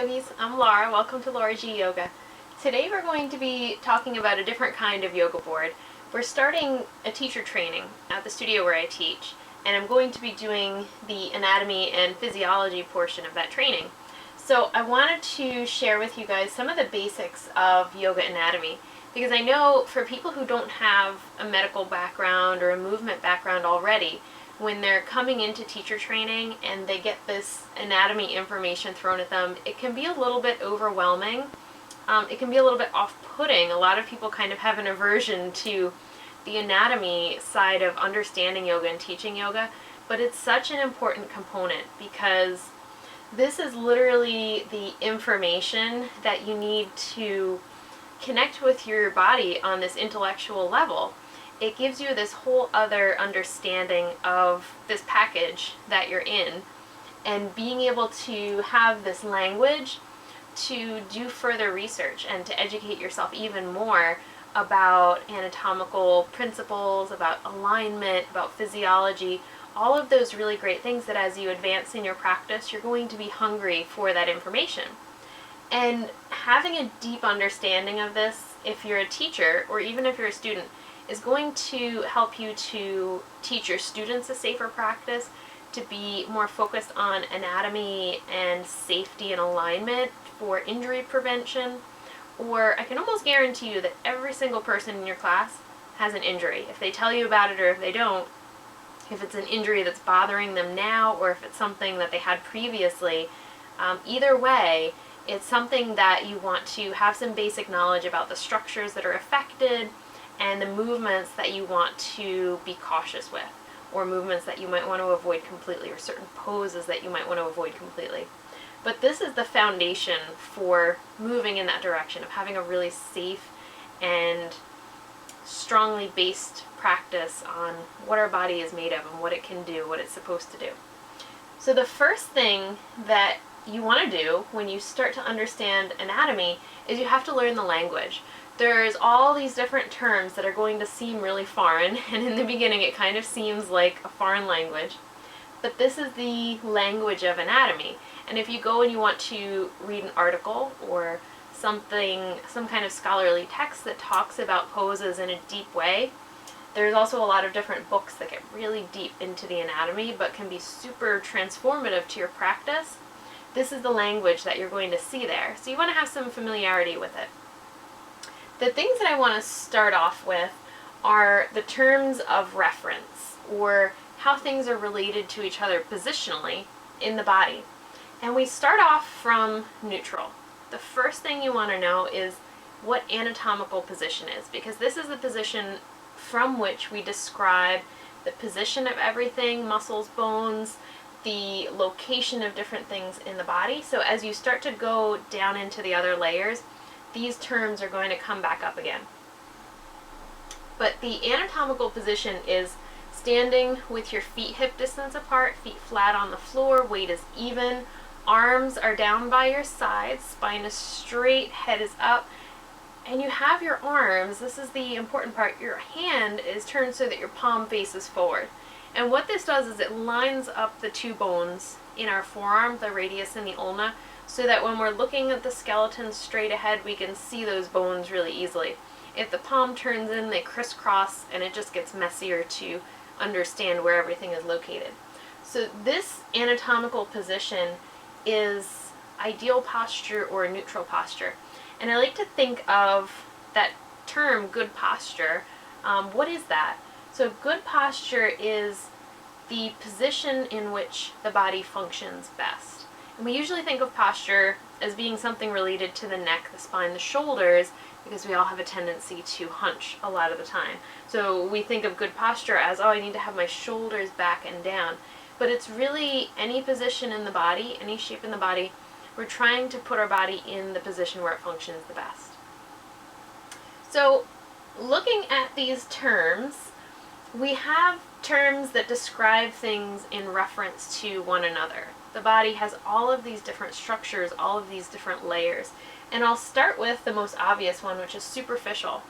yogis, I'm Laura. Welcome to LauraGyoga. Today we're going to be talking about a different kind of yoga board. We're starting a teacher training at the studio where I teach, and I'm going to be doing the anatomy and physiology portion of that training. So I wanted to share with you guys some of the basics of yoga anatomy, because I know for people who don't have a medical background or a movement background already, when they're coming into teacher training and they get this anatomy information thrown at them, it can be a little bit overwhelming. It can be a little bit off-putting. A lot of people kind of have an aversion to the anatomy side of understanding yoga and teaching yoga, but it's such an important component because this is literally the information that you need to connect with your body on this intellectual level. It gives you this whole other understanding of this package that you're in, and being able to have this language to do further research and to educate yourself even more about anatomical principles, about alignment, about physiology, all of those really great things that as you advance in your practice, you're going to be hungry for that information. And having a deep understanding of this, if you're a teacher or even if you're a student, is going to help you to teach your students a safer practice, to be more focused on anatomy and safety and alignment for injury prevention. Or I can almost guarantee you that every single person in your class has an injury. If they tell you about it or if they don't, if it's an injury that's bothering them now or if it's something that they had previously, either way, it's something that you want to have some basic knowledge about the structures that are affected and the movements that you want to be cautious with, or movements that you might want to avoid completely, or certain poses that you might want to avoid completely. But this is the foundation for moving in that direction of having a really safe and strongly based practice on what our body is made of and what it can do, what it's supposed to do. So the first thing that you want to do when you start to understand anatomy is you have to learn the language. There's all these different terms that are going to seem really foreign, and in the beginning it kind of seems like a foreign language, but this is the language of anatomy. And if you go and you want to read an article or some kind of scholarly text that talks about poses in a deep way, there's also a lot of different books that get really deep into the anatomy but can be super transformative to your practice. This is the language that you're going to see there, so you want to have some familiarity with it. The things that I want to start off with are the terms of reference, or how things are related to each other positionally in the body. And we start off from neutral. The first thing you want to know is what anatomical position is, because this is the position from which we describe the position of everything, muscles, bones, the location of different things in the body. So as you start to go down into the other layers, these terms are going to come back up again. But the anatomical position is standing with your feet hip distance apart, feet flat on the floor, weight is even, arms are down by your sides, spine is straight, head is up, and you have your arms, this is the important part, your hand is turned so that your palm faces forward. And what this does is it lines up the two bones in our forearm, the radius and the ulna, so that when we're looking at the skeleton straight ahead, we can see those bones really easily. If the palm turns in, they crisscross, and it just gets messier to understand where everything is located. So this anatomical position is ideal posture or neutral posture. And I like to think of that term, good posture. What is that? So good posture is the position in which the body functions best. And we usually think of posture as being something related to the neck, the spine, the shoulders, because we all have a tendency to hunch a lot of the time. So we think of good posture as, oh, I need to have my shoulders back and down. But it's really any position in the body, any shape in the body, we're trying to put our body in the position where it functions the best. So looking at these terms, we have terms that describe things in reference to one another. The body has all of these different structures, all of these different layers. And I'll start with the most obvious one, which is superficial.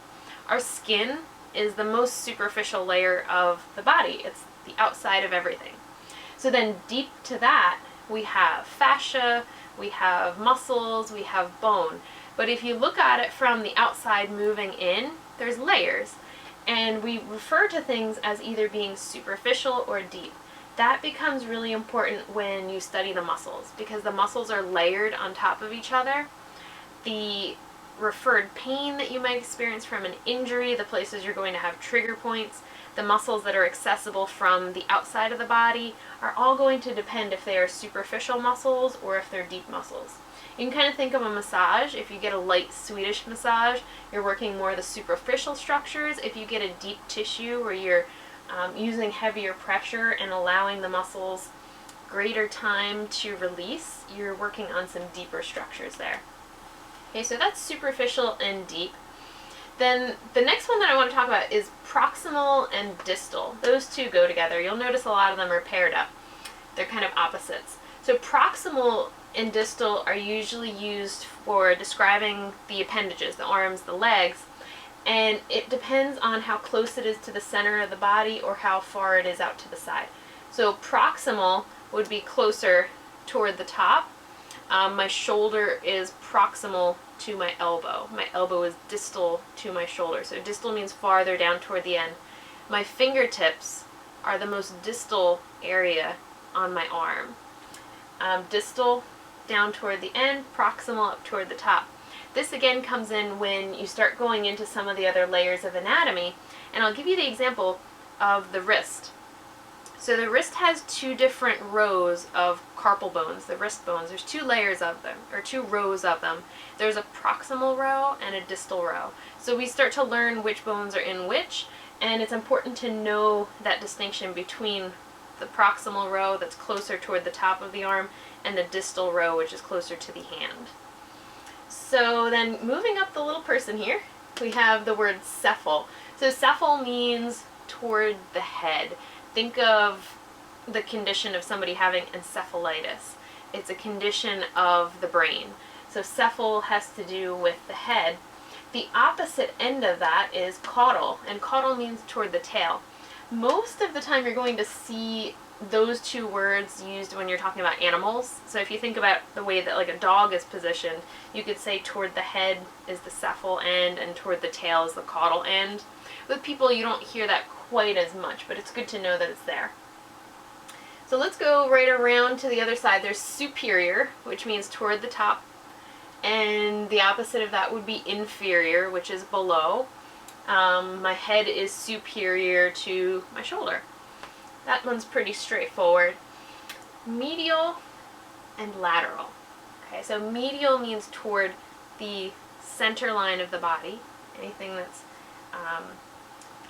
Our skin is the most superficial layer of the body. It's the outside of everything. So then deep to that, we have fascia, we have muscles, we have bone. But if you look at it from the outside moving in, there's layers. And we refer to things as either being superficial or deep. That becomes really important when you study the muscles, because the muscles are layered on top of each other. The referred pain that you might experience from an injury, the places you're going to have trigger points, the muscles that are accessible from the outside of the body are all going to depend if they are superficial muscles or if they're deep muscles. You can kind of think of a massage. If you get a light Swedish massage, you're working more the superficial structures. If you get a deep tissue where you're using heavier pressure and allowing the muscles greater time to release, you're working on some deeper structures there. Okay, so that's superficial and deep. Then the next one that I want to talk about is proximal and distal. Those two go together. You'll notice a lot of them are paired up. They're kind of opposites. So proximal and distal are usually used for describing the appendages, the arms, the legs, and it depends on how close it is to the center of the body or how far it is out to the side. So proximal would be closer toward the top. My shoulder is proximal to my elbow. My elbow is distal to my shoulder. So distal means farther down toward the end. My fingertips are the most distal area on my arm. Distal down toward the end, proximal up toward the top. This again comes in when you start going into some of the other layers of anatomy, and I'll give you the example of the wrist. So the wrist has two different rows of carpal bones, the wrist bones. There's two layers of them, or two rows of them. There's a proximal row and a distal row. So we start to learn which bones are in which, and it's important to know that distinction between the proximal row that's closer toward the top of the arm and the distal row, which is closer to the hand. So then moving up the little person here, we have the word cephal. So cephal means toward the head. Think of the condition of somebody having encephalitis. It's a condition of the brain. So cephal has to do with the head. The opposite end of that is caudal, and caudal means toward the tail. Most of the time you're going to see those two words used when you're talking about animals. So if you think about the way that like a dog is positioned, you could say toward the head is the cephal end and toward the tail is the caudal end. With people you don't hear that quite as much, but it's good to know that it's there. So let's go right around to the other side. There's superior, which means toward the top, and the opposite of that would be inferior, which is below. My head is superior to my shoulder. That one's pretty straightforward. Medial and lateral. Okay, so medial means toward the center line of the body, anything that's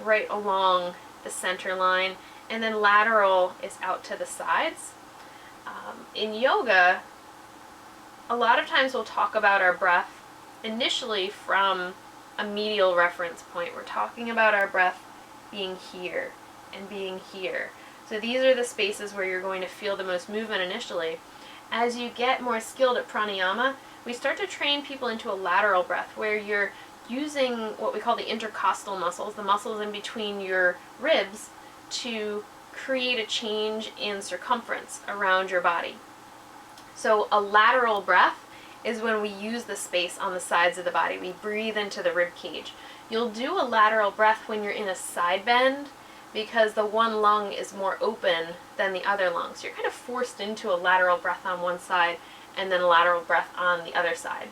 right along the center line, and then lateral is out to the sides. In yoga, a lot of times we'll talk about our breath initially from a medial reference point. We're talking about our breath being here and being here. So these are the spaces where you're going to feel the most movement initially. As you get more skilled at pranayama, we start to train people into a lateral breath where you're using what we call the intercostal muscles, the muscles in between your ribs, to create a change in circumference around your body. So a lateral breath is when we use the space on the sides of the body. We breathe into the rib cage. You'll do a lateral breath when you're in a side bend because the one lung is more open than the other lung. So you're kind of forced into a lateral breath on one side and then a lateral breath on the other side.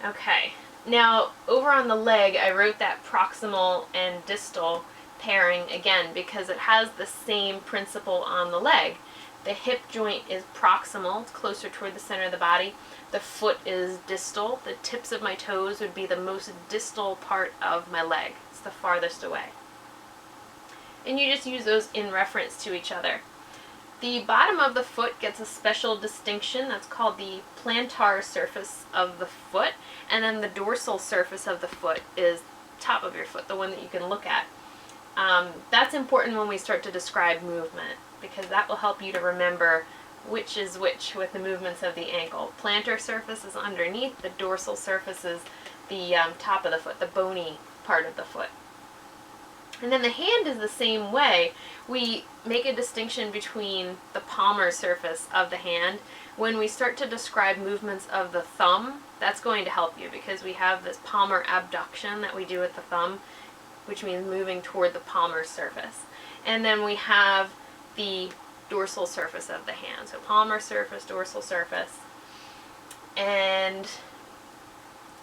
Okay, now over on the leg I wrote that proximal and distal pairing again because it has the same principle on the leg. The hip joint is proximal, it's closer toward the center of the body. The foot is distal. The tips of my toes would be the most distal part of my leg. It's the farthest away. And you just use those in reference to each other. The bottom of the foot gets a special distinction that's called the plantar surface of the foot, and then the dorsal surface of the foot is top of your foot, the one that you can look at. That's important when we start to describe movement because that will help you to remember which is which with the movements of the ankle. Plantar surface is underneath, the dorsal surface is the top of the foot, the bony part of the foot. And then the hand is the same way. We make a distinction between the palmar surface of the hand. When we start to describe movements of the thumb, that's going to help you because we have this palmar abduction that we do with the thumb, which means moving toward the palmar surface. And then we have the dorsal surface of the hand. So palmar surface, dorsal surface, and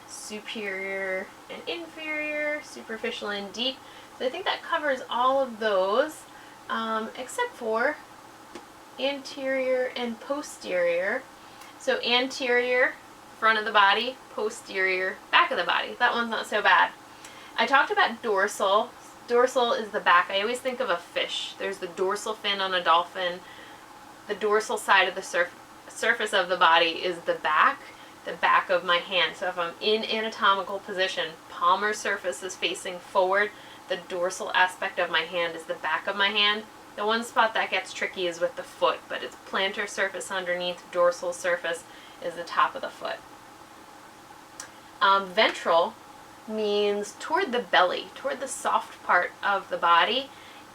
superior and inferior, superficial and deep. So I think that covers all of those, except for anterior and posterior. So anterior, front of the body, posterior, back of the body. That one's not so bad. I talked about dorsal. Dorsal is the back. I always think of a fish. There's the dorsal fin on a dolphin. The dorsal side of the surface of the body is the back of my hand. So if I'm in anatomical position, palmar surface is facing forward. The dorsal aspect of my hand is the back of my hand. The one spot that gets tricky is with the foot, but it's plantar surface underneath, dorsal surface is the top of the foot. Ventral means toward the belly, toward the soft part of the body,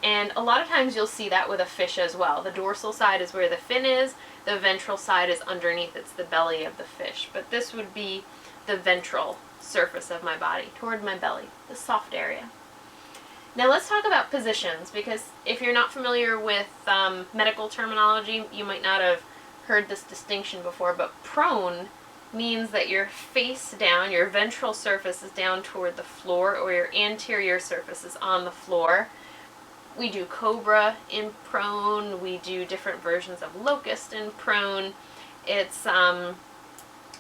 and a lot of times you'll see that with a fish as well. The dorsal side is where the fin is, the ventral side is underneath, it's the belly of the fish, but this would be the ventral surface of my body, toward my belly, the soft area. Now let's talk about positions, because if you're not familiar with medical terminology, you might not have heard this distinction before, but prone means that your face down, your ventral surface is down toward the floor, or your anterior surface is on the floor. We do cobra in prone, we do different versions of locust in prone. It's a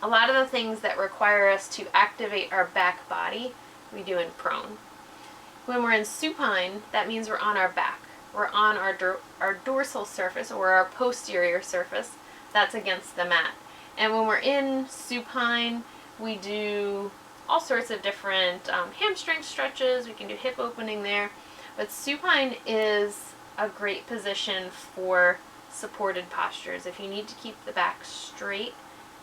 lot of the things that require us to activate our back body, we do in prone. When we're in supine, that means we're on our back. We're on our dorsal surface, or our posterior surface. That's against the mat. And when we're in supine, we do all sorts of different hamstring stretches. We can do hip opening there. But supine is a great position for supported postures. If you need to keep the back straight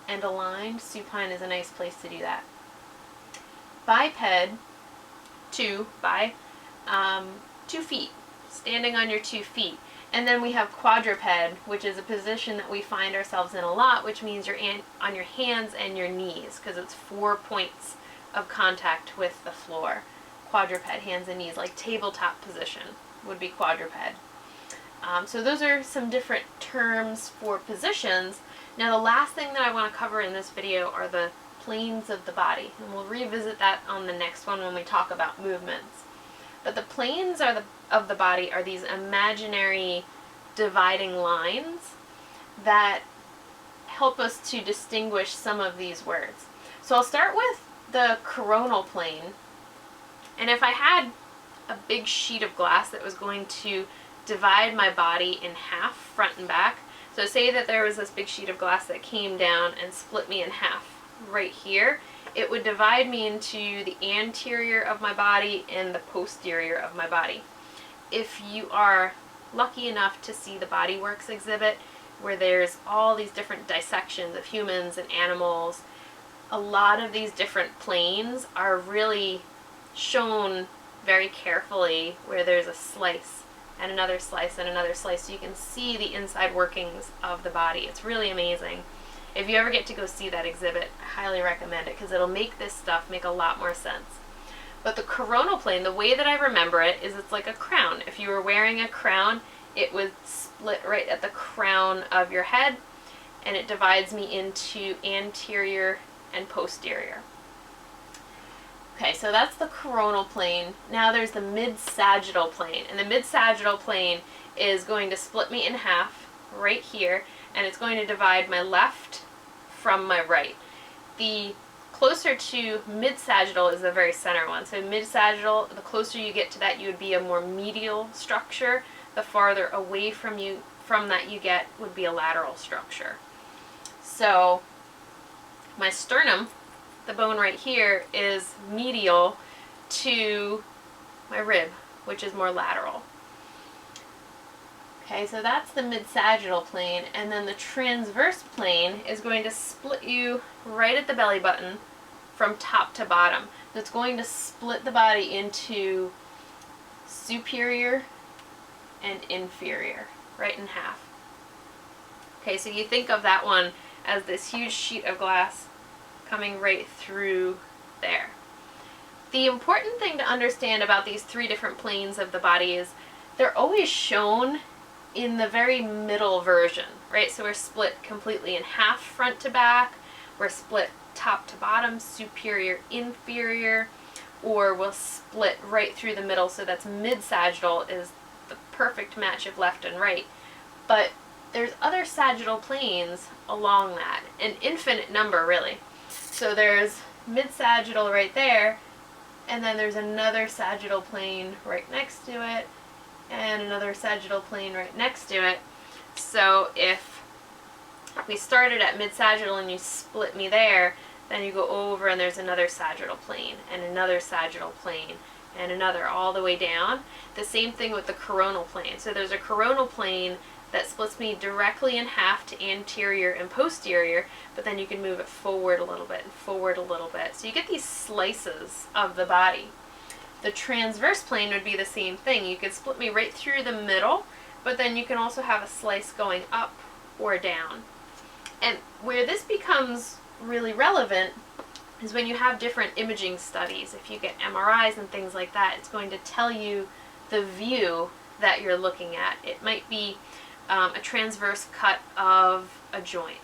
and aligned, supine is a nice place to do that. Biped, two feet, standing on your 2 feet. And then we have quadruped, which is a position that we find ourselves in a lot, which means you're on your hands and your knees, because it's 4 points of contact with the floor. Quadruped, hands and knees, like tabletop position would be quadruped. So those are some different terms for positions. Now the last thing that I want to cover in this video are the planes of the body, and we'll revisit that on the next one when we talk about movements. But the planes of the body are these imaginary dividing lines that help us to distinguish some of these words. So I'll start with the coronal plane. And if I had a big sheet of glass that was going to divide my body in half, front and back, so say that there was this big sheet of glass that came down and split me in half right here, it would divide me into the anterior of my body and the posterior of my body. If you are lucky enough to see the Body Works exhibit, where there's all these different dissections of humans and animals, a lot of these different planes are really shown very carefully, where there's a slice and another slice and another slice, so you can see the inside workings of the body. It's really amazing. If you ever get to go see that exhibit, I highly recommend it, because it'll make this stuff make a lot more sense. But the coronal plane, the way that I remember it, is it's like a crown. If you were wearing a crown, it would split right at the crown of your head, and it divides me into anterior and posterior. Okay, so that's the coronal plane. Now there's the mid-sagittal plane, and the mid-sagittal plane is going to split me in half right here, and it's going to divide my left from my right. The closer to mid-sagittal is the very center one. So mid-sagittal, the closer you get to that, you would be a more medial structure. The farther away from that you get would be a lateral structure. So my sternum, the bone right here, is medial to my rib, which is more lateral. Okay, so that's the mid-sagittal plane, and then the transverse plane is going to split you right at the belly button from top to bottom. It's going to split the body into superior and inferior, right in half. Okay, so you think of that one as this huge sheet of glass coming right through there. The important thing to understand about these three different planes of the body is they're always shown in the very middle version, right? So we're split completely in half front to back, we're split top to bottom, superior, inferior, or we'll split right through the middle, so that's mid-sagittal is the perfect match of left and right. But there's other sagittal planes along that, an infinite number really. So there's mid-sagittal right there, and then there's another sagittal plane right next to it, and another sagittal plane right next to it. So if we started at mid-sagittal and you split me there, then you go over and there's another sagittal plane, and another sagittal plane, and another all the way down. The same thing with the coronal plane. So there's a coronal plane that splits me directly in half to anterior and posterior, but then you can move it forward a little bit and forward a little bit. So you get these slices of the body. The transverse plane would be the same thing. You could split me right through the middle, but then you can also have a slice going up or down. And where this becomes really relevant is when you have different imaging studies. If you get MRIs and things like that, it's going to tell you the view that you're looking at. It might be a transverse cut of a joint.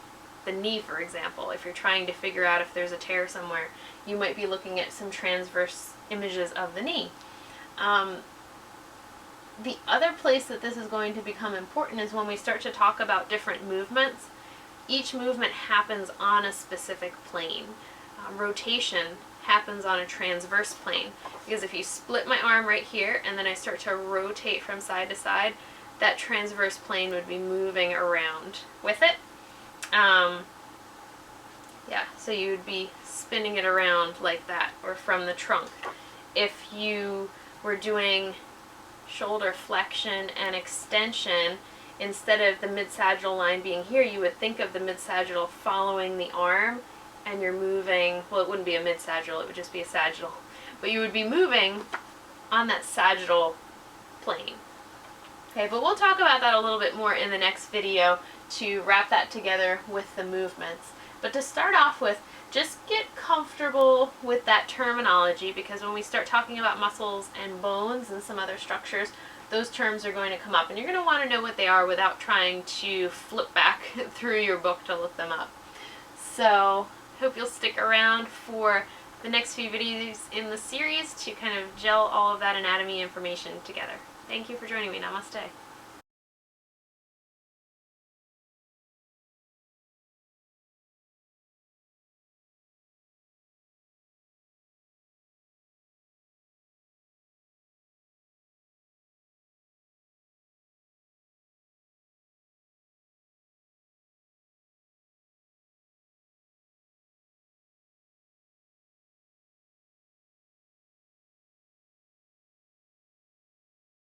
The knee, for example, if you're trying to figure out if there's a tear somewhere, you might be looking at some transverse images of the knee. The other place that this is going to become important is when we start to talk about different movements. Each movement happens on a specific plane. Rotation happens on a transverse plane, because if you split my arm right here and then I start to rotate from side to side, that transverse plane would be moving around with it. Yeah, so you would be spinning it around like that, or from the trunk. If you were doing shoulder flexion and extension, instead of the mid-sagittal line being here, you would think of the mid-sagittal following the arm, and you're moving, well, it wouldn't be a mid-sagittal, it would just be a sagittal, but you would be moving on that sagittal plane. Okay, but we'll talk about that a little bit more in the next video to wrap that together with the movements. But to start off with, just get comfortable with that terminology, because when we start talking about muscles and bones and some other structures, those terms are going to come up, and you're going to want to know what they are without trying to flip back through your book to look them up. So, hope you'll stick around for the next few videos in the series to kind of gel all of that anatomy information together. Thank you for joining me. Namaste.